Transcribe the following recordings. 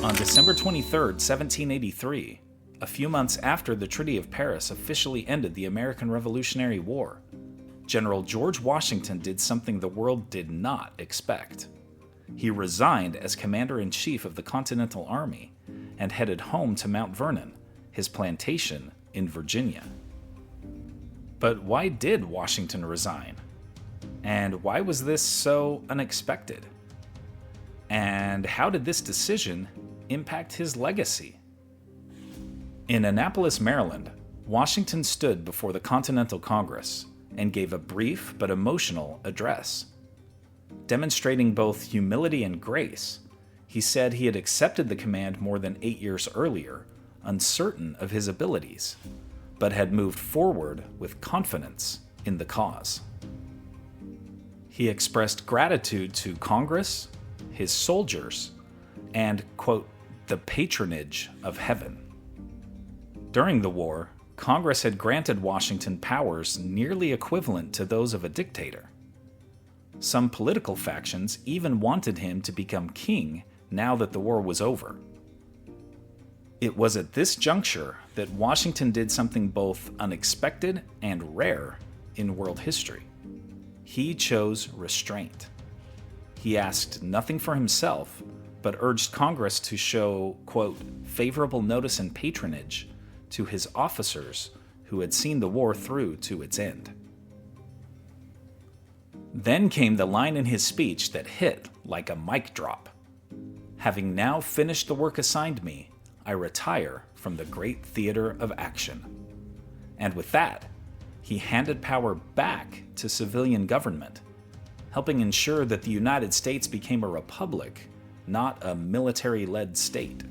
On December 23, 1783, a few months after the Treaty of Paris officially ended the American Revolutionary War, General George Washington did something the world did not expect. He resigned as Commander-in-Chief of the Continental Army and headed home to Mount Vernon, his plantation in Virginia. But why did Washington resign? And why was this so unexpected? And how did this decision impact his legacy? In Annapolis, Maryland, Washington stood before the Continental Congress and gave a brief but emotional address. Demonstrating both humility and grace, he said he had accepted the command more than 8 years earlier, uncertain of his abilities, but had moved forward with confidence in the cause. He expressed gratitude to Congress, his soldiers, and, quote, the patronage of heaven. During the war, Congress had granted Washington powers nearly equivalent to those of a dictator. Some political factions even wanted him to become king now that the war was over. It was at this juncture that Washington did something both unexpected and rare in world history. He chose restraint. He asked nothing for himself, but urged Congress to show, quote, favorable notice and patronage to his officers who had seen the war through to its end. Then came the line in his speech that hit like a mic drop. Having now finished the work assigned me, I retire from the great theater of action. And with that, he handed power back to civilian government, helping ensure that the United States became a republic, not a military-led state.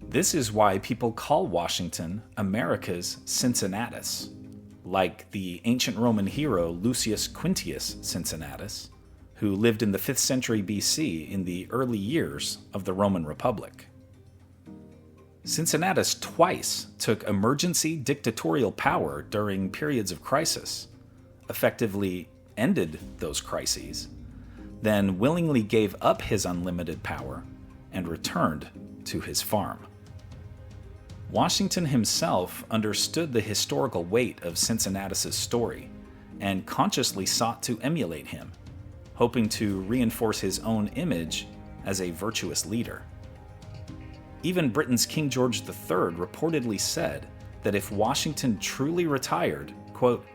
This is why people call Washington America's Cincinnatus, like the ancient Roman hero Lucius Quintius Cincinnatus, who lived in the 5th century BC in the early years of the Roman Republic. Cincinnatus twice took emergency dictatorial power during periods of crisis, effectively ended those crises, then willingly gave up his unlimited power and returned to his farm. Washington himself understood the historical weight of Cincinnatus' story and consciously sought to emulate him, hoping to reinforce his own image as a virtuous leader. Even Britain's King George III reportedly said that if Washington truly retired, quote,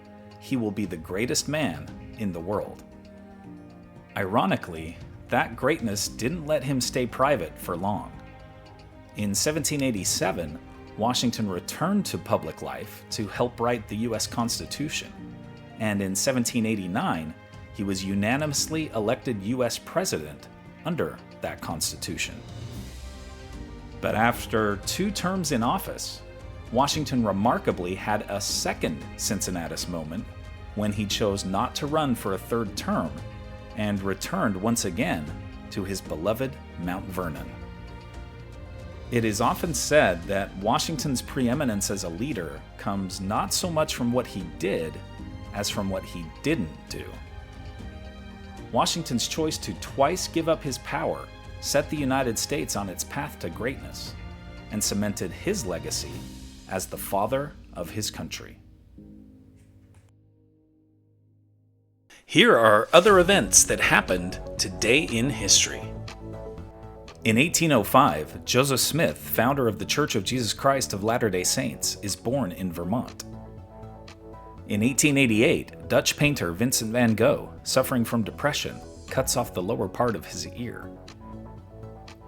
he will be the greatest man in the world. Ironically, that greatness didn't let him stay private for long. In 1787, Washington returned to public life to help write the U.S. Constitution, and in 1789, he was unanimously elected U.S. president under that Constitution. But after 2 terms in office, Washington remarkably had a second Cincinnatus moment when he chose not to run for a 3rd term and returned once again to his beloved Mount Vernon. It is often said that Washington's preeminence as a leader comes not so much from what he did as from what he didn't do. Washington's choice to twice give up his power set the United States on its path to greatness and cemented his legacy as the father of his country. Here are other events that happened today in history. In 1805, Joseph Smith, founder of the Church of Jesus Christ of Latter-day Saints, is born in Vermont. In 1888, Dutch painter Vincent van Gogh, suffering from depression, cuts off the lower part of his ear.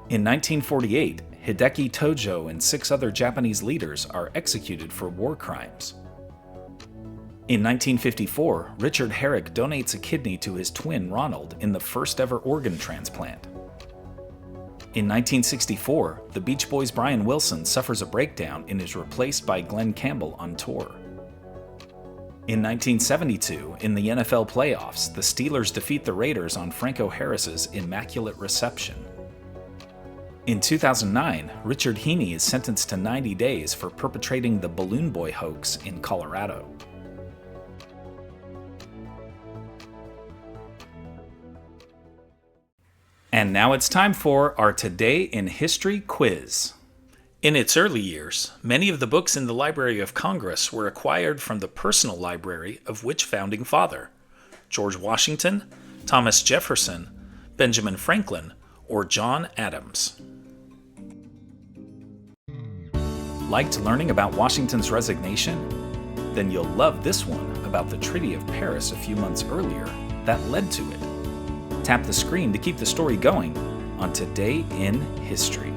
In 1948, Hideki Tojo and 6 other Japanese leaders are executed for war crimes. In 1954, Richard Herrick donates a kidney to his twin Ronald in the first ever organ transplant. In 1964, the Beach Boys' Brian Wilson suffers a breakdown and is replaced by Glenn Campbell on tour. In 1972, in the NFL playoffs, the Steelers defeat the Raiders on Franco Harris's immaculate reception. In 2009, Richard Heaney is sentenced to 90 days for perpetrating the Balloon Boy hoax in Colorado. And now it's time for our Today in History quiz. In its early years, many of the books in the Library of Congress were acquired from the personal library of which founding father? George Washington, Thomas Jefferson, Benjamin Franklin, or John Adams? Liked learning about Washington's resignation? Then you'll love this one about the Treaty of Paris a few months earlier that led to it. Tap the screen to keep the story going on Today in History.